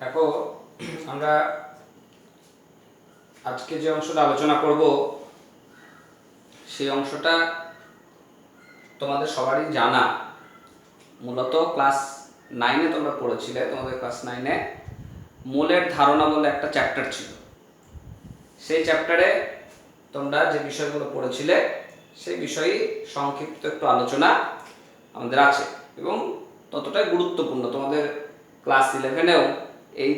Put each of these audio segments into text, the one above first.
দেখো, আমরা আজকে যে অংশটা আলোচনা করব সেই অংশটা তোমাদের সবারই জানা। মূলত ক্লাস 9-এ তোমরা পড়েছিলে, তোমাদের ক্লাস 9-এ মূলের ধারণা বলে একটা চ্যাপ্টার ছিল। সেই চ্যাপ্টারে তোমরা যে বিষয়গুলো পড়েছিলে সেই বিষয়ে সংক্ষিপ্ত একটু আলোচনা আমাদের আছে এবং ততটাই গুরুত্বপূর্ণ। তোমাদের ক্লাস 11-এও এই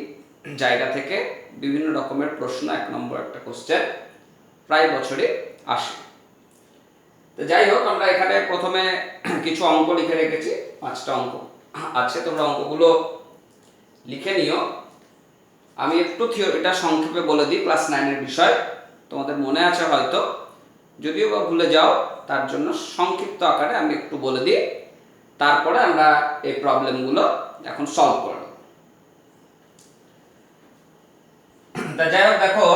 জায়গা থেকে বিভিন্ন রকমের প্রশ্ন, 1 নম্বর একটা কোশ্চেন প্রায় বছরই আসে। তো যাই হোক, আমরা এখানে প্রথমে কিছু অঙ্ক লিখে রেখেছি, 5টা অঙ্ক আছে, তোমরা অঙ্কগুলো লিখে নিও। আমি একটু থিওরিটা সংক্ষেপে বলে দিই। ক্লাস 9-এর বিষয় তোমাদের মনে আছে হয়তো, যদিও বা ভুলে যাও, তার জন্য সংক্ষিপ্ত আকারে আমি একটু বলে দিই, তারপরে আমরা এই প্রবলেমগুলো এখন সলভ করব। তা যাই হোক, দেখো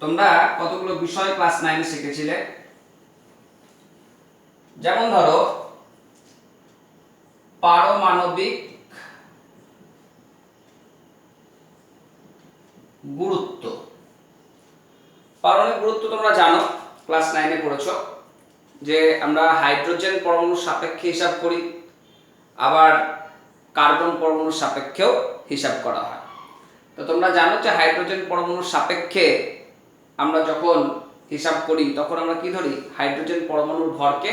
তোমরা কতগুলো বিষয় ক্লাস 9-এ শিখেছিলে। যেমন ধরো পারমাণবিক গুরুত্ব। পারমাণবিক গুরুত্ব তোমরা জানো, ক্লাস 9-এ পড়েছো যে আমরা হাইড্রোজেন পরমাণুর সাপেক্ষে হিসাব করি, আবার কার্বন পরমাণুর সাপেক্ষেও হিসাব করা হয়। তো তোমরা জানো যে হাইড্রোজেন পরমাণুর সাপেক্ষে আমরা যখন হিসাব করি তখন আমরা কি ধরি, হাইড্রোজেন পরমাণুর ভরকে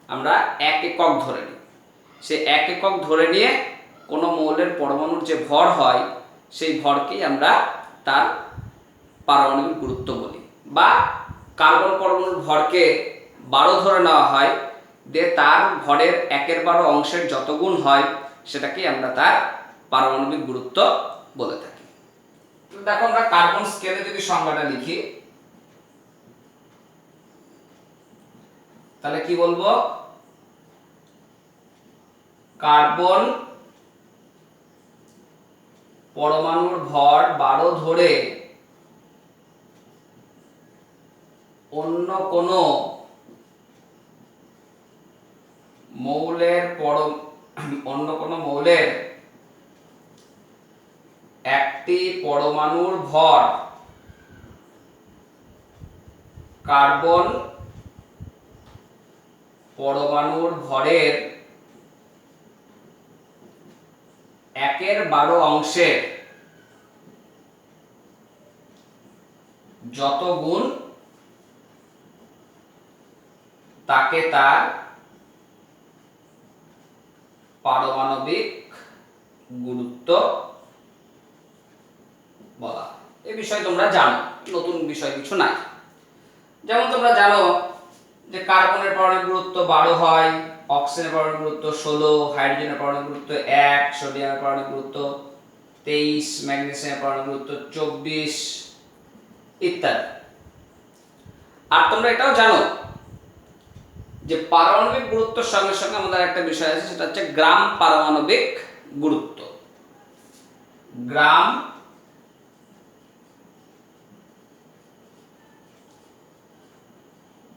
আমরা 1 একক ধরে নিই। সে 1 একক ধরে নিয়ে কোনো মৌলের পরমাণুর যে ভর হয় সেই ভরকেই আমরা তার পারমাণবিক গুরুত্ব বলি। বা কার্বন পরমাণুর ভরকে 12 ধরে নেওয়া হয়, দিয়ে তার ভরের 1/12 অংশের যত গুণ হয় সেটাকেই আমরা তার পারমাণবিক গুরুত্ব বলে থাকি। তো দেখো, আমরা কার্বন স্কেলে যদি সংজ্ঞাটা লিখি তাহলে কি বলবো, কার্বন পরমাণুর ভর 12 ধরে অন্য কোনো মৌলের একটি পরমাণুর ভর কার্বন পরমাণুর ভরের 1/12 অংশের যত গুণ তাকে তার পারমাণবিক গুরুত্ব বলা। এই বিষয় তোমরা জানো, নতুন বিষয় কিছু নাই। যেমন তোমরা জানো যে কার্বনের পারমাণবিক গুরুত্ব 12 হয়, অক্সিজেনের পারমাণবিক গুরুত্ব 16, হাইড্রোজেনের পারমাণবিক গুরুত্ব 1, সোডিয়ামের পারমাণবিক গুরুত্ব 23, ম্যাগনেসিয়ামের পারমাণবিক গুরুত্ব 24 ইত্যাদি। আর তোমরা এটাও জানো যে পারমাণবিক গুরুত্বের সঙ্গে সঙ্গে আমাদের একটা বিষয় আছে, সেটা হচ্ছে গ্রাম পারমাণবিক গুরুত্ব। গ্রাম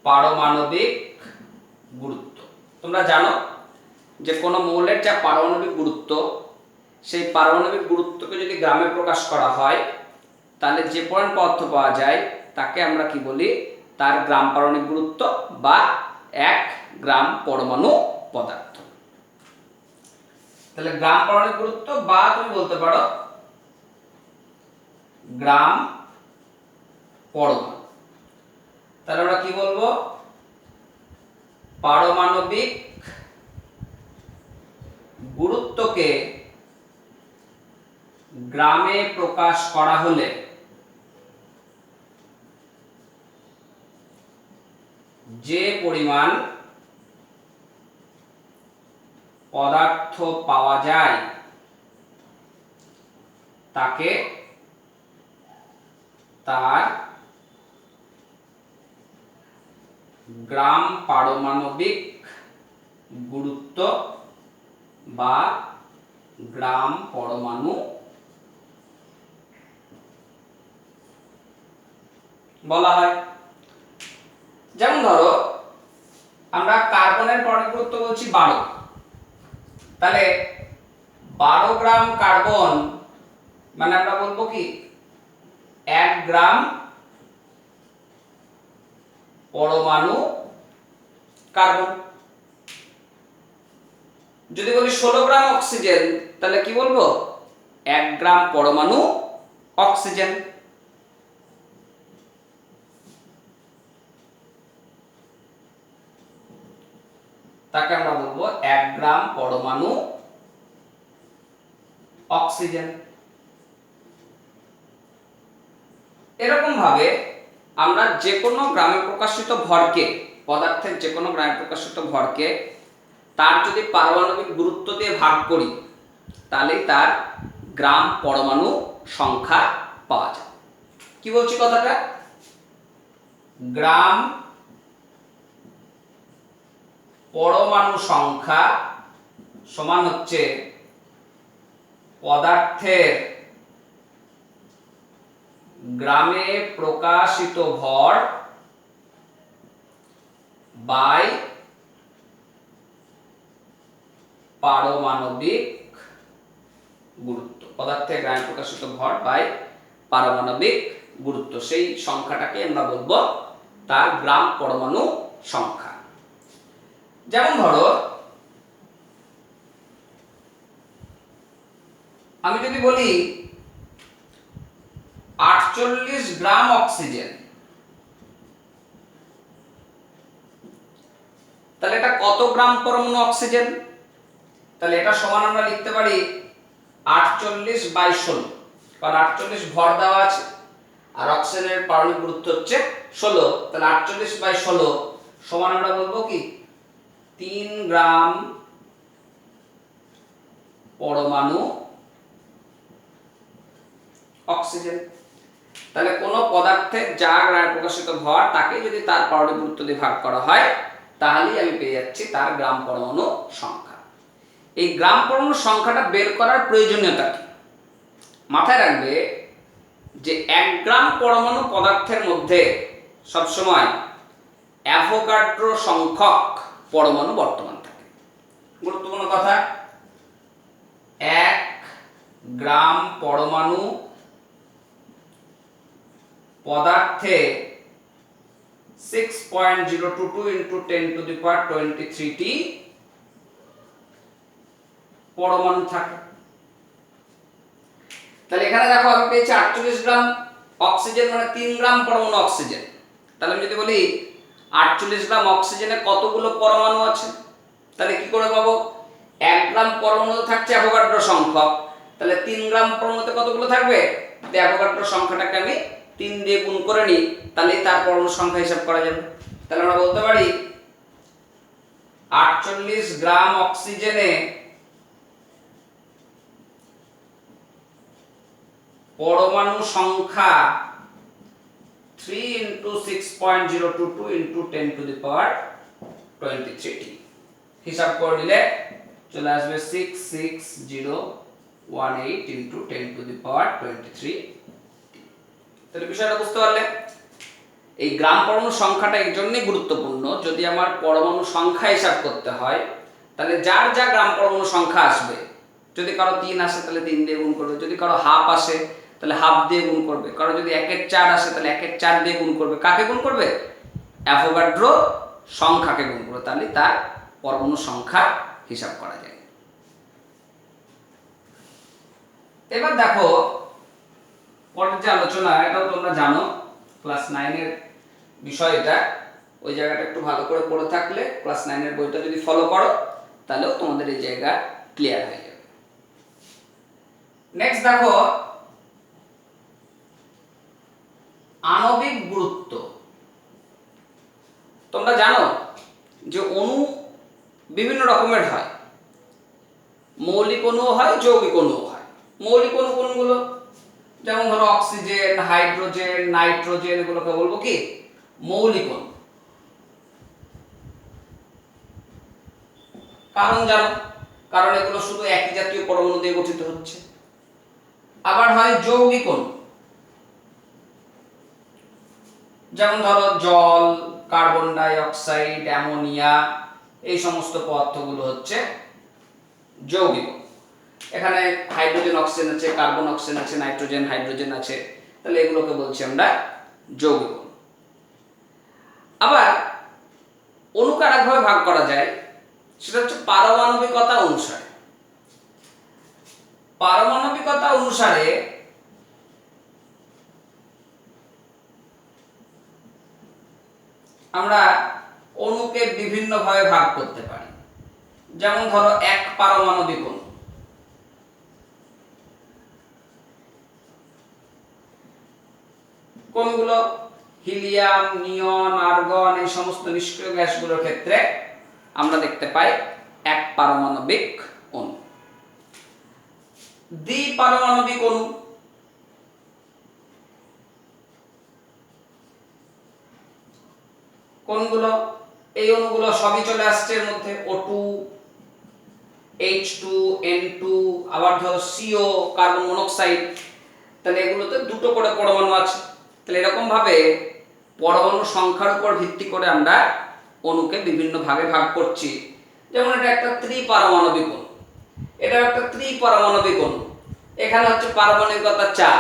পারমাণবিক গুরুত্ব। তোমরা জানো যে কোনো মৌলের যা পারমাণবিক গুরুত্ব, সেই পারমাণবিক গুরুত্বকে যদি গ্রামে প্রকাশ করা হয় তাহলে যে পরিমাণ পদার্থ পাওয়া যায় তাকে আমরা কি বলি, তার গ্রাম পারমাণবিক গুরুত্ব বা 1 গ্রাম পরমাণু পদার্থ। তাহলে গ্রাম পারমাণবিক গুরুত্ব, বা তুমি বলতে পারো গ্রাম পরমাণু। তাহলে আমরা কি বলবো, পারমাণবিক গুরুত্বকে গ্রামে প্রকাশ করা হলে যে পরিমাণ পদার্থ পাওয়া যায় তাকে তার গ্রাম পারমাণবিক গুরুত্ব বা গ্রাম পরমাণু বলা হয়। যেমন ধরো আমরা কার্বনের পারমাণবিক গুরুত্ব বলছি 12, তাহলে 12 গ্রাম কার্বন মানে আমরা বলবো কি 1 গ্রাম পরমাণু কার্বন। যদি বলি 16 গ্রাম অক্সিজেন তাহলে কি বলবো 1 গ্রাম পরমাণু অক্সিজেন। তাকে আমরা বলবো 1 গ্রাম পরমাণু অক্সিজেন। এরকম ভাবে আমরা যে কোনো গ্রামে প্রকাশিত ভরকে, পদার্থের যে কোনো গ্রামে প্রকাশিত ভরকে তার যদি পারমাণবিক গুরুত্ব দিয়ে ভাগ করি তাহলেই তার গ্রাম পরমাণু সংখ্যা পাওয়া যায়। কি বলছি কথাটা? গ্রাম পরমাণু সংখ্যা সমান হচ্ছে পদার্থের গ্রামে প্রকাশিত ভর বাই পারমাণবিক গুরুত্ব। পদার্থের গ্রামে প্রকাশিত ভর বাই পারমাণবিক গুরুত্ব, সেই সংখ্যাটাকে আমরা বলবো তার গ্রাম পরমাণু সংখ্যা। যেমন ধরো আমি যদি বলি 48 গ্রাম অক্সিজেন, তাহলে এটা কত গ্রাম পরমাণু অক্সিজেন? তাহলে এটা সমান আমরা লিখতে পারি 48/16, কারণ 48 ভর দেওয়া আছে আর অক্সিজেনের পারমাণবিক গুরুত্ব হচ্ছে 16, তাহলে 48/16 সমান আমরা বলবো কি 3 গ্রাম পরমাণু অক্সিজেন। তাহলে কোন পদার্থের যা গ্রামে প্রকাশিত ভর তাকে যদি তার পারমাণবিক গুরুত্ব দিয়ে ভাগ করা হয় তাহলেই আমি পেয়ে যাচ্ছি তার গ্রাম পরমাণু সংখ্যা। এই গ্রাম পরমাণু সংখ্যাটা বের করার প্রয়োজনীয়তা কি? মাথায় রাখবে যে 1 গ্রাম পরমাণু পদার্থের মধ্যে সবসময় অ্যাভোগাড্রো সংখ্যক পরমাণু বর্তমান থাকে। গুরুত্বপূর্ণ কথা, 1 গ্রাম পরমাণু পদার্থে 6.022 × 10⁻23 টি পরমাণু থাকে। তাহলে এখানে দেখো আমি পেয়েছি 48 গ্রাম অক্সিজেন মানে 3 গ্রাম পরমাণু অক্সিজেন। তাহলে আমি যদি বলি 48 গ্রাম অক্সিজেনে কতগুলো পরমাণু আছে, তাহলে কি করে পাবো? 1 গ্রাম পরমাণু থাকছে অ্যাভোগাড্রো সংখ্যক, তাহলে 3 গ্রাম পরমাণুতে কতগুলো থাকবে? অ্যাভোগাড্রো সংখ্যাটাকে আমি 3 দিয়ে গুণ করে নিই, তাহলেই তার পরমাণু সংখ্যা হিসাব করা যাবে। তাহলে আমরা বলতে পারি 48 গ্রাম অক্সিজেনে পরমাণু সংখ্যা 3 × 6.022 × 10⁻23 টি। হিসাব করে নিলে চলে আসবে 66018 × 10⁻23। তাহলে বিষয়টা বুঝতে পারলে? এই গ্রাম পরমাণু সংখ্যাটা এর জন্যই গুরুত্বপূর্ণ, যদি আমার পরমাণু সংখ্যা হিসাব করতে হয় তাহলে যার যা গ্রাম পরমাণু সংখ্যা আসবে, যদি কারো 3 আসে তাহলে 3 দিয়ে গুণ করবে, যদি কারো হাফ আসে তাহলে হাফ দিয়ে গুণ করবে, কারো যদি 1/4 আসে তাহলে 1/4 দিয়ে গুণ করবে। কাকে গুণ করবে? অ্যাভোগাড্রো সংখ্যাকে গুণ করবে, তাহলে তার পরমাণু সংখ্যা হিসাব করা যায়। এবার দেখো পরের যে আলোচনা, এটাও তোমরা জানো, ক্লাস 9 এর বিষয় এটা, ওই জায়গাটা একটু ভালো করে পড়ে থাকলে ক্লাস 9 এর বইটা যদি ফলো করো তাহলেও তোমাদের এই জায়গা ক্লিয়ার হয়ে যাবে। নেক্সট দেখো আণবিক গুরুত্ব। তোমরা জানো যে অণু বিভিন্ন রকমের হয়, মৌলিক অণুও হয়, যৌগিক অণুও হয়। মৌলিক অণু কোনগুলো? যেমন ধরো অক্সিজেন, হাইড্রোজেন, নাইট্রোজেন, এগুলোকে বলবো কি মৌলিক অণু। কারণ জানো, কারণ এগুলো শুধু একই জাতীয় পরমাণু দিয়ে গঠিত হচ্ছে। আবার হয় যৌগিক অণু, যেমন ধরো জল, কার্বন ডাই অক্সাইড, অ্যামোনিয়া, এই সমস্ত পদার্থগুলো হচ্ছে যৌগিক অণু। এখানে হাইড্রোজেন অক্সিজেন আছে, কার্বন অক্সিজেন আছে, নাইট্রোজেন হাইড্রোজেন আছে, তাহলে এগুলোকে বলছি আমরা যৌগিক অণু। আবার অণুকে আরেকভাবে ভাগ করা যায়, সেটা হচ্ছে পারমাণবিকতা অনুসারে। পারমাণবিকতা অনুসারে আমরা অণুকে বিভিন্ন ভাবে ভাগ করতে পারি। যেমন ধরো এক পারমাণবিক অণু, কোনগুলো? হিলিয়াম, নিয়ন, আর্গন, এই সমস্ত নিষ্ক্রিয় গ্যাসগুলোর ক্ষেত্রে আমরা দেখতে পাই এক পারমাণবিক অণু। দ্বিপারমাণবিক অণু, কোনগুলো? এই অণুগুলো সবই চলে আসছে এর মধ্যে, O2, H2, N2, আবার ধরো CO, কার্বন মনোক্সাইড, তাহলে এগুলোতে দুটো করে পরমাণু আছে। তাহলে এরকম ভাবে পরমাণু সংখ্যার উপর ভিত্তি করে আমরা অণুকে বিভিন্ন ভাগে ভাগ করছি। যেমন এটা একটা ত্রিপারমাণবিক অণু, এটা একটা ত্রিপারমাণবিক অণু, এখানে হচ্ছে পারমাণবিকতা 4,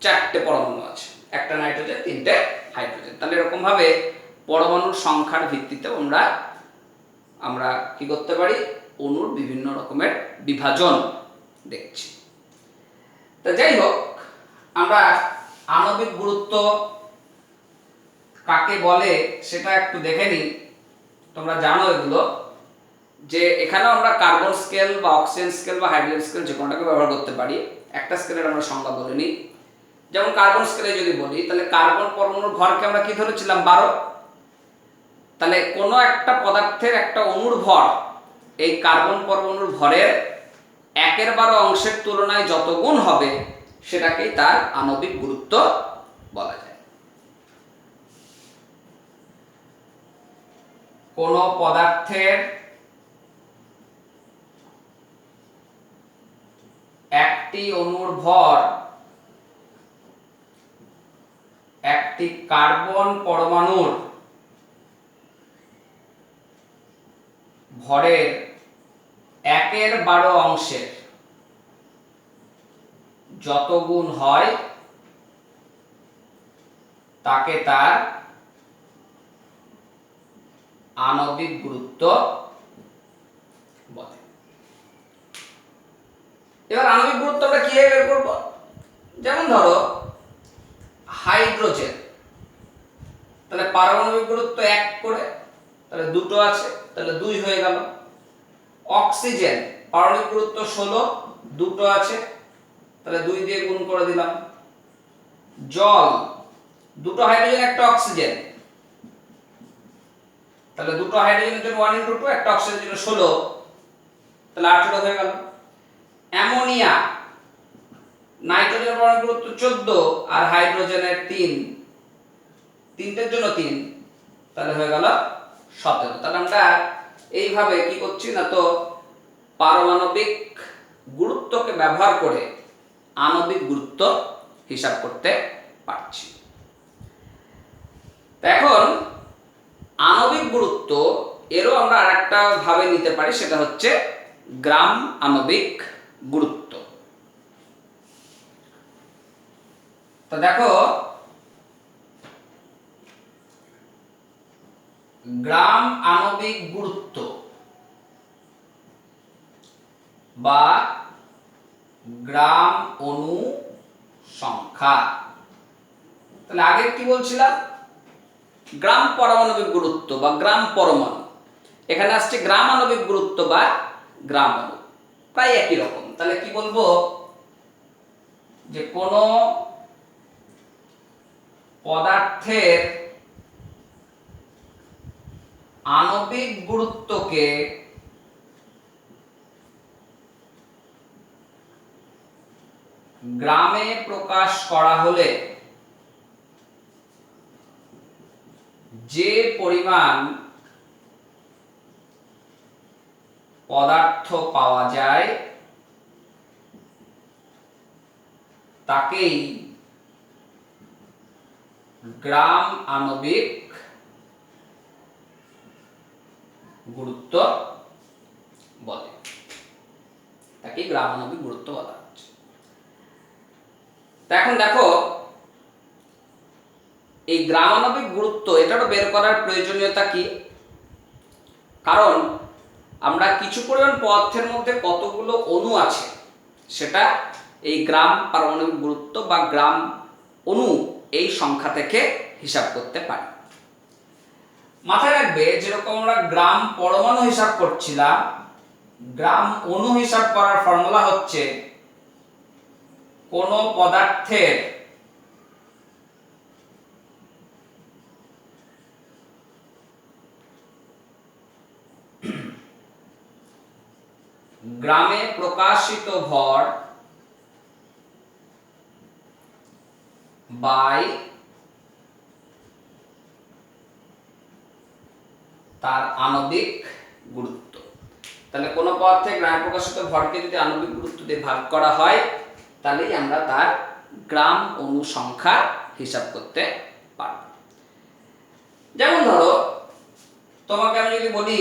4টে পরমাণু আছে, একটা নাইট্রোজেন, 3টে হাইড্রোজেন। তাহলে এরকম ভাবে পরমাণুর সংখ্যার ভিত্তিতে আমরা কি করতে পারি? অণুর বিভিন্ন রকমের বিভাজন দেখছি। তা যাই হোক, আমরা আণবিক গুরুত্ব কাকে বলে সেটা একটু দেখে নিই। তোমরা জানো এগুলো, যে এখানেও আমরা কার্বন স্কেল বা অক্সিজেন স্কেল বা হাইড্রোজেন স্কেল যে কোনোটাকে ব্যবহার করতে পারি। একটা স্কেলের আমরা সংজ্ঞা বলে নিই। যেমন কার্বন স্কেলে যদি বলি, তাহলে কার্বন পরমাণুর ভরকে আমরা কি ধরেছিলাম? 12। তাহলে কোনো একটা পদার্থের একটা অণুর ভর এই কার্বন পরমাণুর ভরের 1/12 অংশের তুলনায় যত গুণ হবে সেটাকেই তার আণবিক গুরুত্ব বলা যায়। কোন পদার্থের একটি অণুর ভর একটি কার্বন পরমাণুর ভরের 1/12 অংশের যত গুণ হয় তাকে তার আণবিক গুরুত্ব বলে। এবার আণবিক গুরুত্ব আমরা কিভাবে বের করব? যেমন ধরো হাইড্রোজেন, তাহলে পারমাণবিক গুরুত্ব 1 করে, তাহলে দুটো আছে, তাহলে 2 হয়ে গেল। অক্সিজেন পারমাণবিক গুরুত্ব 16, দুটো আছে, তাহলে 2 দিয়ে গুণ করে দিলাম। জল, দুটো হাইড্রোজেন একটা অক্সিজেন, তাহলে দুটো হাইড্রোজেনের জন্য 1 * 2, একটা অক্সিজেনের জন্য 16, তাহলে 18 হয়ে গেল। অ্যামোনিয়া, নাইট্রোজেনের পারমাণবিক গুরুত্ব 14 আর হাইড্রোজেনের 3, তিনটের জন্য 3, তাহলে হয়ে গেল 17। তাহলে আমরা এইভাবে কি করছি না, তো পারমাণবিক গুরুত্বকে ব্যবহার করে আণবিক গুরুত্ব হিসাব করতে পারছি। এখন আণবিক গুরুত্ব এরও আমরা আরেকটা ভাবে নিতে পারি, সেটা হচ্ছে গ্রাম আণবিক গুরুত্ব। তো দেখো, গ্রাম আণবিক গুরুত্ব বা গ্রাম অণু সংখ্যা। তাহলে আগে কি বলছিলাম? গ্রাম পারমাণবিক গুরুত্ব বা গ্রাম পরমাণু, এখানে আসছে গ্রাম আণবিক গুরুত্ব বা গ্রাম অণু, প্রায় একই রকম। তাহলে কি বলবো? যে কোন পদার্থের আণবিক গুরুত্বকে গ্রামে প্রকাশ করা হলে যে পরিমাণ পদার্থ পাওয়া যায় তাকেই গ্রাম আণবিক গুরুত্ব বলে। তাকে এটাকেই গ্রামাণবিক গুরুত্ব বলা হচ্ছে। তো এখন দেখো এই গ্রামাণবিক গুরুত্ব এটারও বের করার প্রয়োজনীয়তা কি, কারণ আমরা কিছু পরিমাণ পদার্থের মধ্যে কতগুলো অণু আছে সেটা এই গ্রাম পারমাণবিক গুরুত্ব বা গ্রাম অণু এই সংখ্যা থেকে হিসাব করতে পারি। মাথায় রাখবে যেরকম আমরা গ্রাম পরমাণু হিসাব করছিলাম, গ্রাম অণু হিসাব করার ফর্মুলা হচ্ছে কোন পদার্থের গ্রামে প্রকাশিত ভর বাই তার আণবিক গুরুত্ব। তাহলে কোন পদার্থে গ্রামে প্রকাশিত ভরকে যদি আণবিক গুরুত্ব দিয়ে ভাগ করা হয় তাহলেই আমরা তার গ্রাম অণু সংখ্যা হিসাব করতে পারব। যেমন ধরো তোমাকে আমি যদি বলি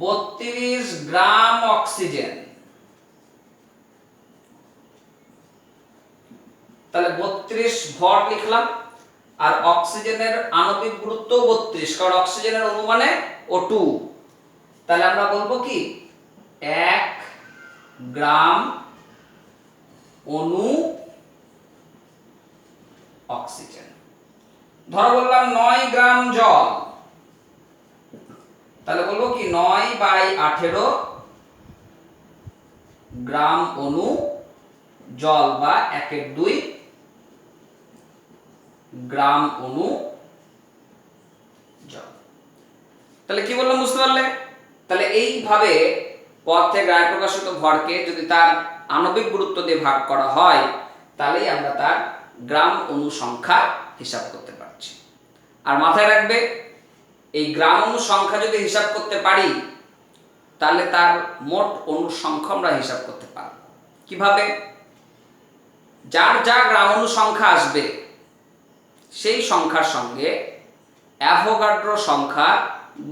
32 গ্রাম অক্সিজেন, তাহলে 32 ভর লিখলাম, আর অক্সিজেনের আণবিক গুরুত্ব 32, কারণ অক্সিজেনের অণু মানে O2, তাহলে আমরা বলবো কি 1 গ্রাম অণু অক্সিজেন। ধরো বললাম 9 গ্রাম জল, তাহলে বলবো কি 9/18 গ্রাম অণু জল বা 1/2 গ্রাম অণু জল। তাহলে কি বললাম বুঝতে পারলে? তাহলে এইভাবে পদার্থের গ্রামে প্রকাশিত ভরকে যদি তার আণবিক গুরুত্ব দিয়ে ভাগ করা হয় তাহলেই আমরা তার গ্রাম অণু সংখ্যা হিসাব করতে পারছি। আর মাথায় রাখবে এই গ্রাম অণু সংখ্যা যদি হিসাব করতে পারি তাহলে তার মোট অণু সংখ্যা আমরা হিসাব করতে পারব। কিভাবে? যার যা গ্রাম অণু সংখ্যা আসবে সেই সংখ্যার সঙ্গে অ্যাভোগাড্রো সংখ্যা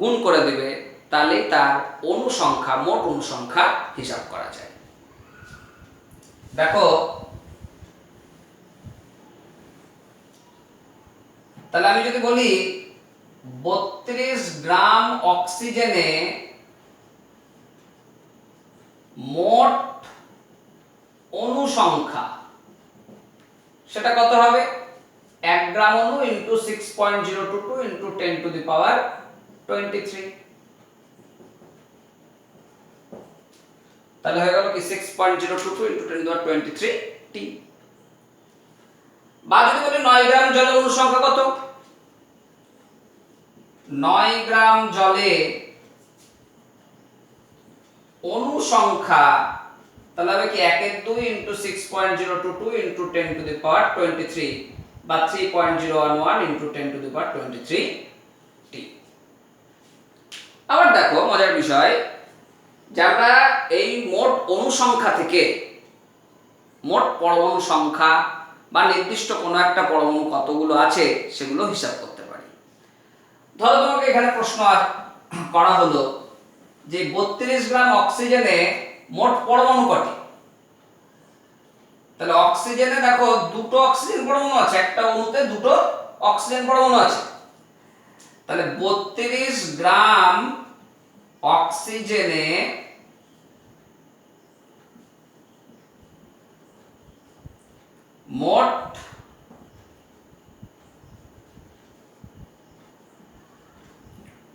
গুণ করে দেবে, তাহলেই তার অণু সংখ্যা মোট অণু সংখ্যা হিসাব করা যায়। দেখো তাহলে আমি যদি বলি 32 গ্রাম অক্সিজেনে মোট অণু সংখ্যা, সেটা কত হবে? 1 গ্রাম অণু ইন্টু 6.022 ইন্টু 10⁻23, তাহলে হয়ে গেল কি 6.022 ইন্টু 10⁻23 টি। বা যদি বলি 9 গ্রাম জলের অণু সংখ্যা কত? 9 গ্রাম জলে অণু সংখ্যা তাহলে হবে কি 1/2 ইন্টু 6.022 ইন্টু 10⁻23 বা 3.011 ইন্টু 10⁻23 টি। আবার দেখো মজার বিষয় যে আমরা এই মোট অণু সংখ্যা থেকে মোট পরমাণু সংখ্যা বা নির্দিষ্ট কোনো একটা পরমাণু কতগুলো আছে সেগুলো হিসাব করতে পারি। ধরো তোমাকে এখানে প্রশ্ন করা হলো যে 32 গ্রাম অক্সিজেনে মোট পরমাণু কটি? তাহলে অক্সিজেনে দেখো দুটো অক্সিজেন পরমাণু আছে, একটা অণুতে দুটো অক্সিজেন পরমাণু আছে। তাহলে 32 গ্রাম অক্সিজেনে মোট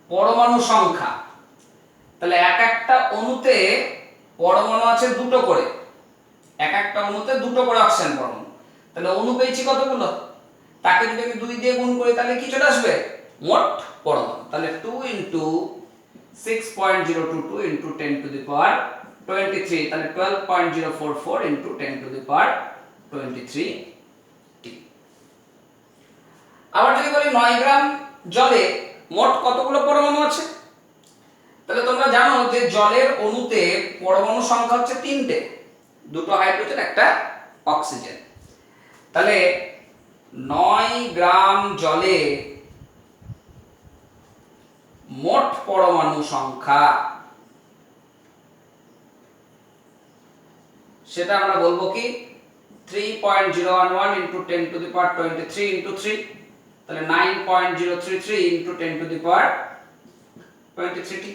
পরমাণু সংখ্যা, তাহলে এক একটা অণুতে পরমাণু আছে দুটো করে, এক একটা অণুতে দুটো করে অক্সিজেন পরমাণু, তাহলে অণু পেয়েছি কতগুলো? তাকে যদি আমি 2 দিয়ে গুণ করি তাহলে কি চলে আসবে? মোট পরমাণু। তাহলে 2 ইন্টু 6.022 ইন্টু 10⁻23, তাহলে 12.044 ইন্টু 10⁻23 টি। আবার যদি বলি 9 গ্রাম জলে মোট কতগুলো পরমাণু আছে? তাহলে তোমরা জানো যে জলের অণুতে পরমাণু সংখ্যা হচ্ছে 3টে, দুটো হাইড্রোজেন একটা অক্সিজেন। তাহলে 9 গ্রাম জলে মোট পরমাণু সংখ্যা সেটা আমরা বলবো কি 3.011 into 10 to the power 23 into 3, তাহলে 9.033 into 10 to the power 23t।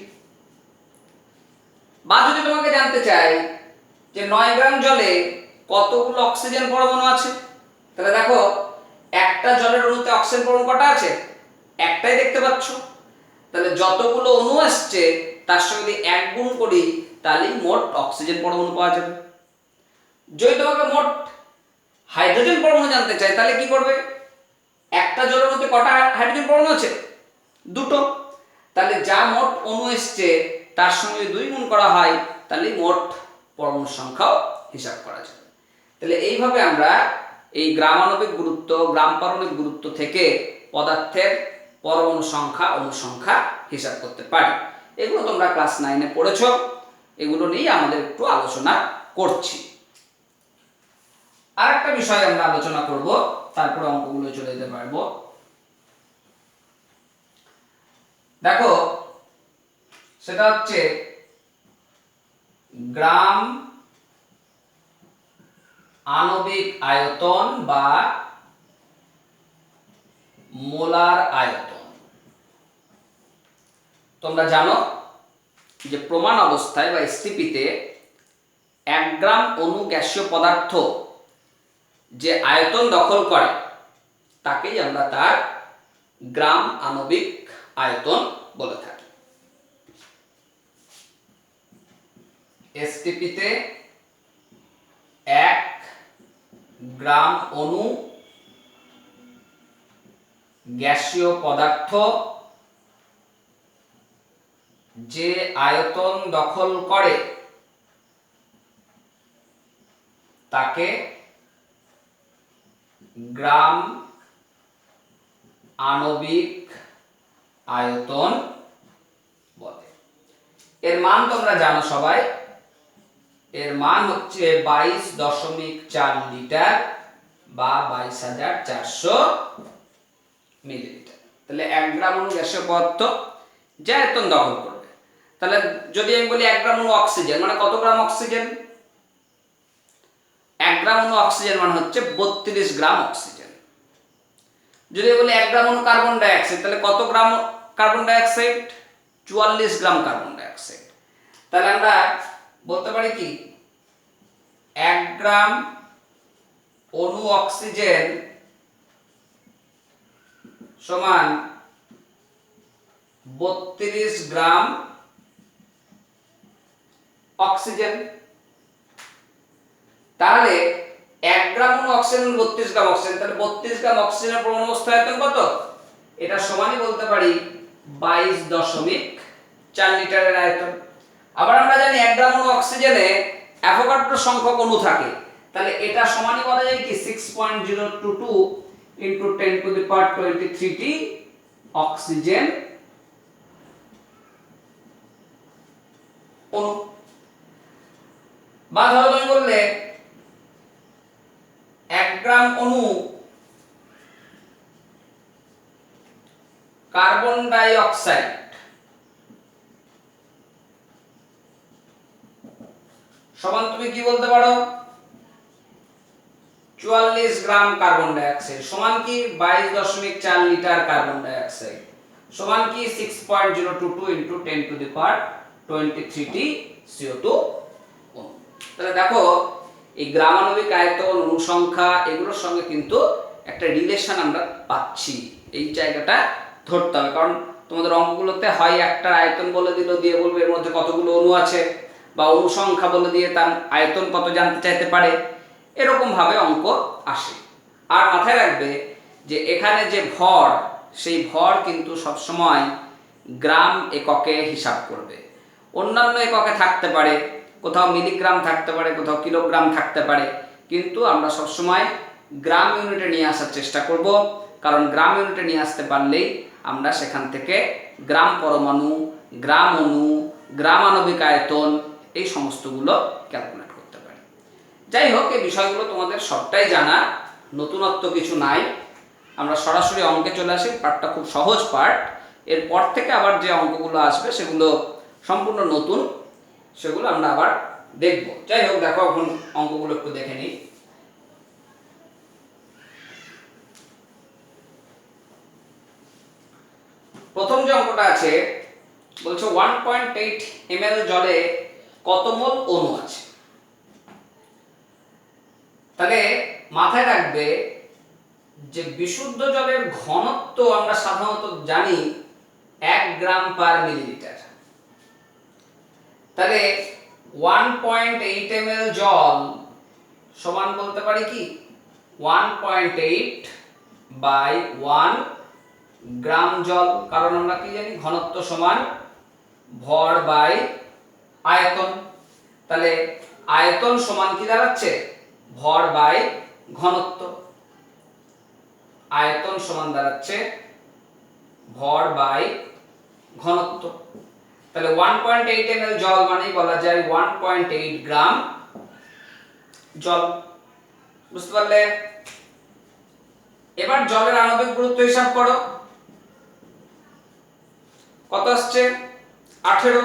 বা যদি তোমাকে জানতে চাই যে 9 গ্রাম জলে কতগুলো অক্সিজেন পরমাণু আছে, তাহলে দেখো একটা জলের অণুতে অক্সিজেন পরমাণু কটা আছে? একটাই দেখতে পাচ্ছ। তাহলে যতগুলো অণু আসছে তার সঙ্গে যদি 1 গুণ করি তাহলেই মোট অক্সিজেন পরমাণু পাওয়া যাবে। যদি তোমাকে মোট হাইড্রোজেন পরমাণু জানতে চাই তাহলে কি করবে? একটা জলের মধ্যে কটা হাইড্রোজেন পরমাণু আছে? দুটো। তাহলে যা মোট অণু এসছে তার সঙ্গে 2 গুণ করা হয় তাহলে মোট পরমাণুর সংখ্যাও হিসাব করা যায়। তাহলে এইভাবে আমরা এই গ্রামাণবিক গুরুত্ব, গ্রাম পারমাণবিক গুরুত্ব থেকে পদার্থের পরমাণু সংখ্যা, অণু সংখ্যা হিসাব করতে পারি। এগুলো তোমরা ক্লাস 9-এ পড়েছো, এগুলো নিয়ে আমাদের একটু আলোচনা করছি। আর একটা বিষয় আমরা আলোচনা করব, তারপরে অঙ্কগুলো চলে যেতে পারবো। দেখো সেটা হচ্ছে গ্রাম আণবিক আয়তন বা মোলার আয়তন। তোমরা জানো যে প্রমাণ অবস্থায় বা এসটিপিতে 1 গ্রাম অণু গ্যাসীয় পদার্থ যে আয়তন দখল করে তাকেই আমরা তার গ্রাম আণবিক আয়তন বলে থাকি। এসটিপিতে 1 গ্রাম অণু গ্যাসীয় পদার্থ যে আয়তন দখল করে তাকে গ্রাম আণবিক আয়তন বলে। এর মান তোমরা জানো সবাই, এর মান হচ্ছে 22.4 লিটার বা 22,400 মিলিলিটার। তাহলে 1 গ্রাম অণু গ্যাসীয় পদার্থ যে আয়তন দখল করবে, তাহলে যদি আমি বলি 1 গ্রাম অণু অক্সিজেন মানে কত গ্রাম অক্সিজেন? 1 গ্রাম অণু অক্সিজেন মানে হচ্ছে 32 গ্রাম অক্সিজেন। যদি বলি 1 গ্রাম অণু কার্বন ডাই অক্সাইড তাহলে কত গ্রাম কার্বন ডাই অক্সাইড? 44 গ্রাম কার্বন ডাই অক্সাইড। তাহলে আমরা বলতে পারি কি 1 গ্রাম অণু অক্সিজেন সমান 32 গ্রাম অক্সিজেন। তাহলে 1 গ্রাম অণু অক্সিজেন 32 গ্রাম অক্সিজেন, তাহলে 32 গ্রাম অক্সিজেনের পরমাণু অবস্থা আয়তন কত? এটা সমানই বলতে পারি 22.4 লিটারের আয়তন। আবার আমরা জানি 1 গ্রাম অণু অক্সিজেনে অ্যাভোগাড্রো সংখ্যক অণু থাকে, তাহলে এটা সমানই বলা যায় কি 6.022 into 10 to the power 23t oxygen অণু। বা ধরো তুমি বললে 1 গ্রাম অণু কার্বন ডাই অক্সাইড সমান তুমি কি বলতে পারো? 44 গ্রাম কার্বন ডাই অক্সাইড সমান কি 22.4 লিটার কার্বন ডাই অক্সাইড সমান কি 6.022 into 10 to the power 23t CO2 অণু। তাহলে দেখো এই গ্রামাণবিক আয়তন, অণু সংখ্যা এগুলোর সঙ্গে কিন্তু একটা রিলেশন আমরা পাচ্ছি। এই জায়গাটা ধরতে হবে, কারণ তোমাদের অঙ্কগুলোতে হয় একটা আয়তন বলে দিল, দিয়ে বলবে এর মধ্যে কতগুলো অণু আছে, বা অণু সংখ্যা বলে দিয়ে তার আয়তন কত জানতে চাইতে পারে, এরকম ভাবে অঙ্ক আসে। আর মাথায় রাখবে যে এখানে যে ভর, সেই ভর কিন্তু সবসময় গ্রাম এককে হিসাব করবে। অন্যান্য এককে থাকতে পারে, কোথাও মিলিগ্রাম থাকতে পারে, কোথাও কিলোগ্রাম থাকতে পারে, কিন্তু আমরা সবসময় গ্রাম ইউনিটে নিয়ে আসার চেষ্টা করব, কারণ গ্রাম ইউনিটে নিয়ে আসতে পারলেই আমরা সেখান থেকে গ্রাম পরমাণু, গ্রাম অণু, গ্রাম আণবিক আয়তন এই সমস্তগুলো ক্যালকুলেট করতে পারি। যাই হোক, এই বিষয়গুলো তোমাদের সবটাই জানা, নতুনত্ব কিছু নাই। আমরা সরাসরি অঙ্কে চলে আসি, পার্টটা খুব সহজ পার্ট। এরপর থেকে আবার যে অঙ্কগুলো আসবে সেগুলো সম্পূর্ণ নতুন, সেগুলো আমরা আবার দেখবো। যাই হোক, দেখো এখন অঙ্কগুলো একটু দেখে নিই। প্রথম যে অঙ্কটা আছে বলছে 1.8 ml জলে কত মোল অণু আছে। তাহলে মাথায় রাখবে যে বিশুদ্ধ জলের ঘনত্ব আমরা সাধারণত জানি 1 গ্রাম পার মিলিলিটার। তাহলে 1.8 ml জল সমান বলতে পারি কি 1.8 বাই 1 গ্রাম জল, কারণ আমরা কি জানি ঘনত্ব সমান ভর বাই আয়তন। তাহলে আয়তন সমান কি দাঁড়াচ্ছে ভর বাই ঘনত্ব। আয়তন সমান দাঁড়াচ্ছে ভর বাই ঘনত্ব। তাহলে 1.8 ml জল মানেই বলা যায় 1.8 গ্রাম জল। বুঝতে পারলে? এবার জলের আণবিক গুরুত্ব হিসাব করো, কত আসছে 18।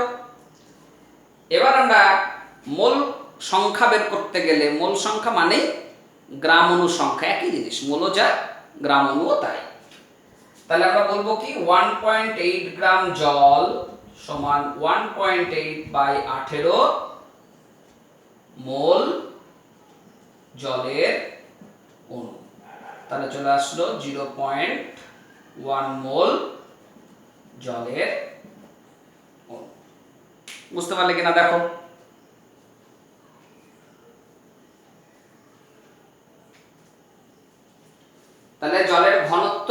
এবার আমরা মোল সংখ্যা বের করতে গেলে, মোল সংখ্যা মানেই গ্রাম অণু সংখ্যা, একই জিনিস, মোলও যা গ্রাম অণুও তাই। তাহলে আমরা বলবো কি 1.8 গ্রাম জল সমান 1.8 বাই 18 মোল জলের অণু। তাহলে চলে আসলো 0.1 মোল জলের অণু। বুঝতে পারলে কিনা দেখো। তাহলে জলের ঘনত্ব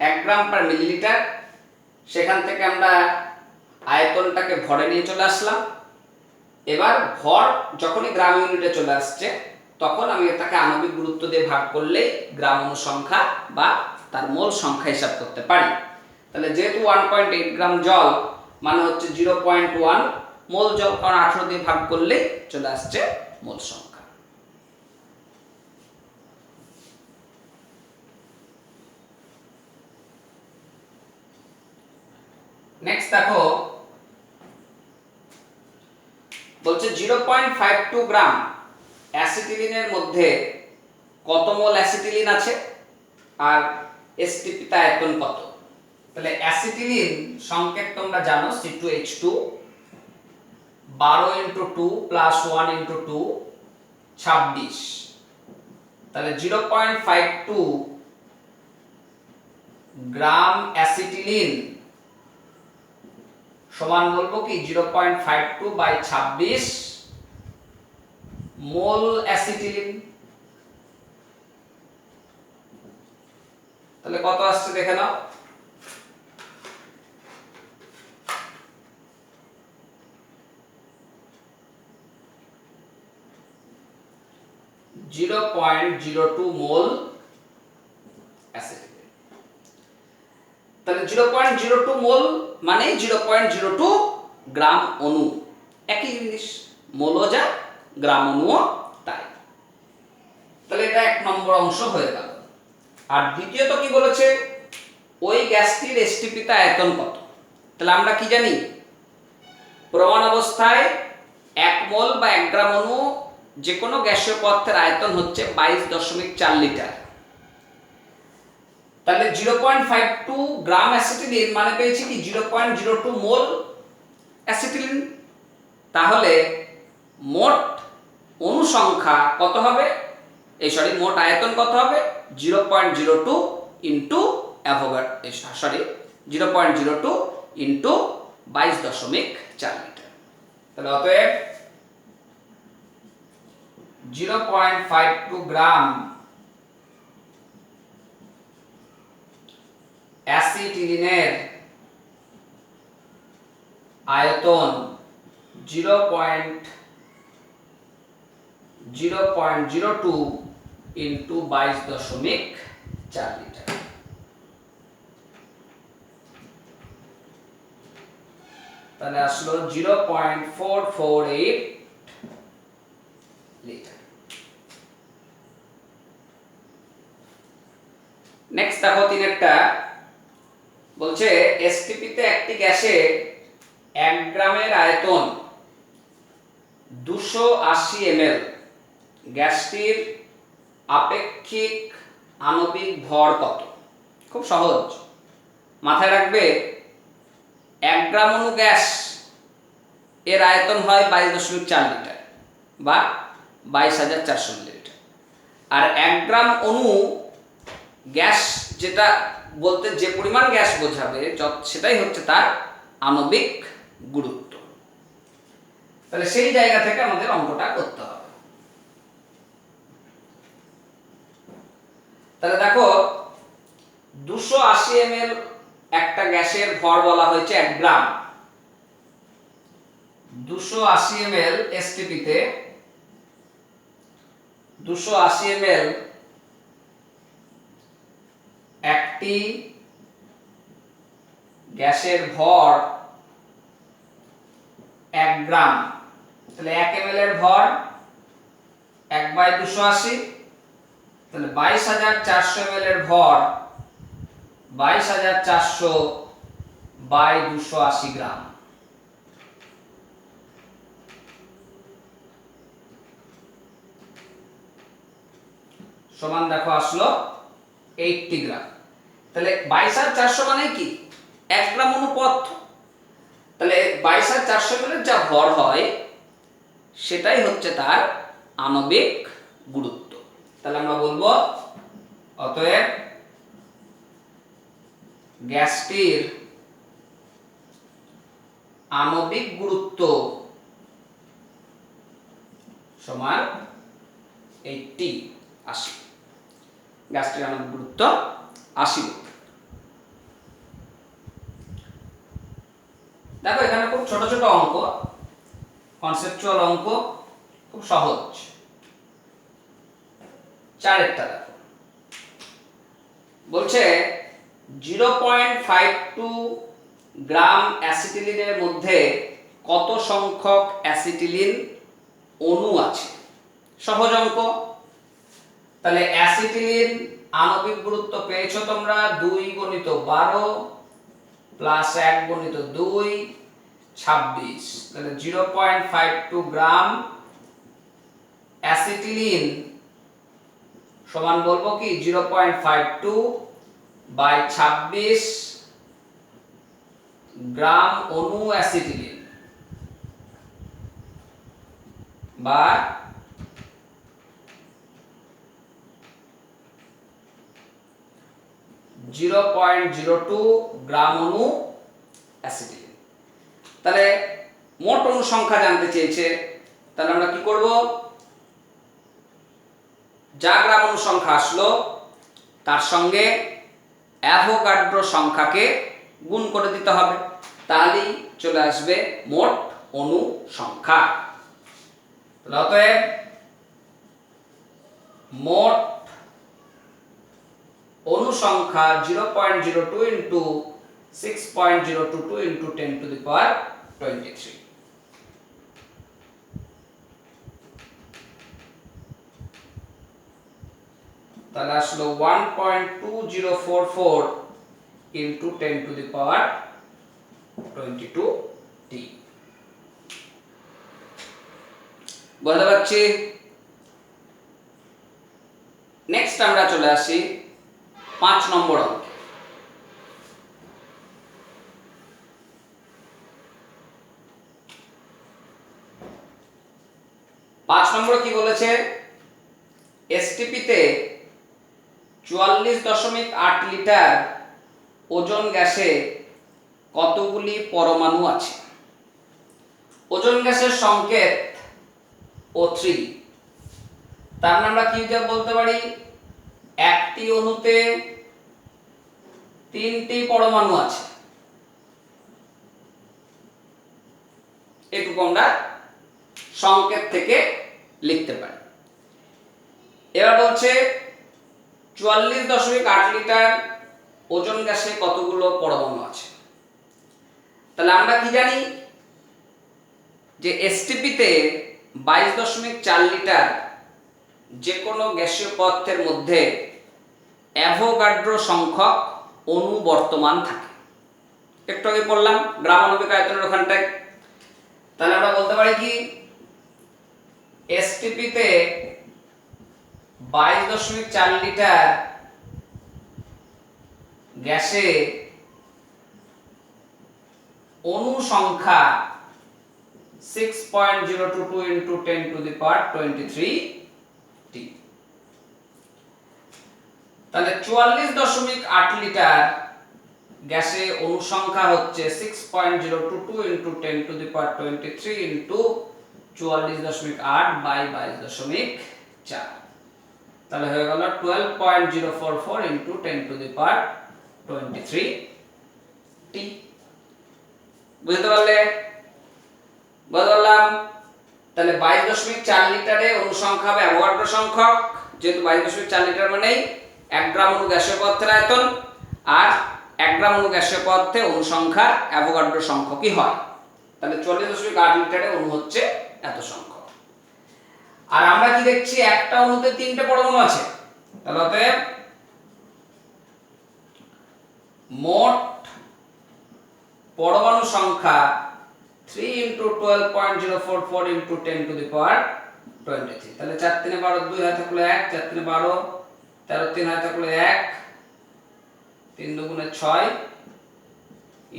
1 গ্রাম পার মিলিলিটার, সেখান থেকে আমরা আয়তনটাকে ভরে নিয়ে চলে আসলাম। এবার ভর যখনই গ্রাম ইউনিটে চলে আসছে তখন আমি এটাকে আণবিক গুরুত্ব দিয়ে ভাগ করলেই গ্রাম অণু সংখ্যা বা তার মোল সংখ্যা হিসাব করতে পারি। তাহলে যেহেতু 1.8 গ্রাম জল মানে হচ্ছে 0.1 মোল জল, কারণ 18 দিয়ে ভাগ করলেই চলে আসছে মোল সংখ্যা। নেক্সট দেখো বলছে 0.52 গ্রাম অ্যাসিটিলিনের মধ্যে কত মোল অ্যাসিটিলিন আছে আর এসটিপিতে আয়তন কত। তাহলে অ্যাসিটিলিন সংকেত তোমরা জানো C2H2, 12 × 2 + 1 × 2 26। তাহলে 0.52 গ্রাম অ্যাসিটিলিন সমান বলবো কি 0.52 বাই 26 মোল অ্যাসিটিলিন। তাহলে কত আসছে দেখে নাও। .02 মোল অ্যাসিটিলিন। তাহলে 0.02 মোল মানে 0.02 গ্রাম অণু, একই জিনিস, মোলও যা গ্রাম অণুও তাই। তাহলে এটা 1 নম্বর অংশ হয়ে গেল। আর দ্বিতীয়ত কি বলেছে, ওই গ্যাসটির এসটিপিতে আয়তন কত। তাহলে আমরা কি জানি প্রমাণ অবস্থায় 1 মোল বা 1 গ্রাম অণু যে কোনো গ্যাসীয় পদার্থের আয়তন হচ্ছে 22.4 লিটার। তাহলে 0.52 গ্রাম অ্যাসিটিলিন মানে পেয়েছি কি 0.02 মোল অ্যাসিটিলিন। তাহলে মোট অণু সংখ্যা কত হবে, মোট আয়তন কত হবে 0.02 ইন্টু অ্যাভোগাড্রো, 0.02 ইন্টু 22.4 লিটার। তাহলে অতএব 0.52 গ্রাম অ্যাসিটিলিনের আয়তন 0.02 ইন্টু 22.4 লিটার। তাহলে আসলো 0.448 লিটার। নেক্সট দেখো তিনেরটা বলছে এসটিপিতে একটি গ্যাসে 1 গ্রামের আয়তন 280 ml গ্যাসটির আপেক্ষিক আণবিক ভর কত? খুব সহজ, মাথায় রাখবে 1 গ্রাম অণু গ্যাস এর আয়তন হয় 22.4 লিটার বা 22,400 মিলিলিটার। আর 1 গ্রাম অণু গ্যাস যেটা বলতে যে পরিমাণ গ্যাস বোঝাবে সেটাই হচ্ছে তার আণবিক গুরুত্ব। তাহলে সেই জায়গা থেকে আমাদের অঙ্কটা করতে হবে। তাহলে দেখো 280 ml একটা গ্যাসের ভর বলা হয়েছে 1 গ্রাম। 280 ml এসটিপি তে 280 ml একটি গ্যাসের ভর 1 গ্রাম। তাহলে 1 ml এর ভর 1/280, তাহলে 22,400 ml এর ভর 22,400/280 গ্রাম। সমান দেখো আসলো 80 গ্রাম। তাহলে 22,400 মানে কি 1 গ্রাম অনুপাত। তাহলে 22,400 ml যা ভর হয় সেটাই হচ্ছে তার আণবিক গুরুত্ব। তাহলে আমরা বলবো অতএব গ্যাসটির আণবিক গুরুত্ব সমান 80। গ্যাসটির আণবিক গুরুত্ব 80। দেখো এখানে খুব ছোট ছোট অঙ্ক, কনসেপচুয়াল অঙ্ক, খুব সহজ। 4টা দেখো বলছে 0.52 গ্রাম অ্যাসিটিলিনের মধ্যে কত সংখ্যক অ্যাসিটিলিন অণু আছে? সহজ অঙ্ক। তাহলে অ্যাসিটিলিন আণবিক গুরুত্ব পেয়েছো তোমরা 2 × 12 প্লাস 1 × 2 26। তাহলে 0.52 গ্রাম অ্যাসিটিলিন সমান বলবো কি 0.52/26 গ্রাম অণু অ্যাসিটিলিন বা 0.02 গ্রাম অণু অ্যাসিটিলিন। তাহলে মোট অণু সংখ্যা জানতে চেয়েছে। তাহলে আমরা কি করব, যা গ্রাম অণু সংখ্যা আসলো তার সঙ্গে অ্যাভোগাড্রো সংখ্যাকে গুণ করে দিতে হবে, তাহলেই চলে আসবে মোট অণু সংখ্যা। অতএব মোট অণু সংখ্যা 0.02 × 6.022 × 10⁻23। তাহলে আসলো 1.2044 × 10⁻22t। বুঝতে পারছি? নেক্সট আমরা চলে আসি 5 নম্বর অঙ্কে। 5 নম্বরে কি বলেছে, এসটিপি তে 44.8 লিটার ওজন গ্যাসে কতগুলি পরমাণু আছে? ওজন গ্যাসের সংকেত O3। তার মানে আমরা কি বলতে পারি, একটি অণুতে 3টি পরমাণু আছে, এটুকু আমরা সংকেত থেকে লিখতে পারি। এবার বলছে 44.8 লিটার ওজন গ্যাসে কতগুলো পরমাণু আছে। তাহলে আমরা কি জানি যে এসটিপি তে 22.4 লিটার যে কোনো গ্যাসীয় পদার্থের মধ্যে অ্যাভোগাড্রো সংখ্যক অণু বর্তমান থাকে। একটু আগে পড়লাম গ্রাম আণবিক আয়তনের ওখানটায়। তাহলে আমরা বলতে পারি কি এসটিপি তে 22.4 লিটার গ্যাসে অণু সংখ্যা 6.022 into 10 to the power 23 t। তাহলে 44.8 লিটার গ্যাসে অণু সংখ্যা হচ্ছে 6.022 into 10 to the power 23 into 44.8 by 22.4, তাহলে হয়ে গেল 12.044 into 10 to the power 23 t। বুঝতে পারলে? বললাম তাহলে 22.4 লিটারে অণু সংখ্যা হবে অ্যাভোগাড্রো সংখ্যক, যেহেতু 22.4 লিটার মানেই 1 গ্রাম অণু গ্যাসীয় পদার্থের আয়তন, আর 1 গ্রাম অণু গ্যাসীয় পদার্থে অণু সংখ্যা অ্যাভোগাড্রো সংখ্যকই হয়। তাহলে 44.8 লিটারে অণু হচ্ছে এত সংখ্যক। আর আমরা কি দেখছি, একটা অণুতে 3টে পরমাণু আছে, তাহলে অতএব মোট পরমাণু সংখ্যা 3 into 12.044 into 10 to the power 23। তাহলে 4 3 12, 2 হাতে থাকলো 1, 4 3 12, 13 3 হাতে থাকলো 1, 3 2 6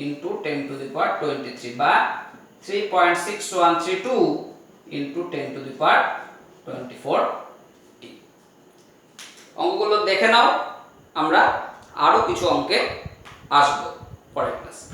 into 10 to the power 23 বা 3.6132 into 10 to the power 24 t। অঙ্কগুলো দেখে নাও, আমরা আরো কিছু অঙ্কে আসবো পরের ক্লাসে।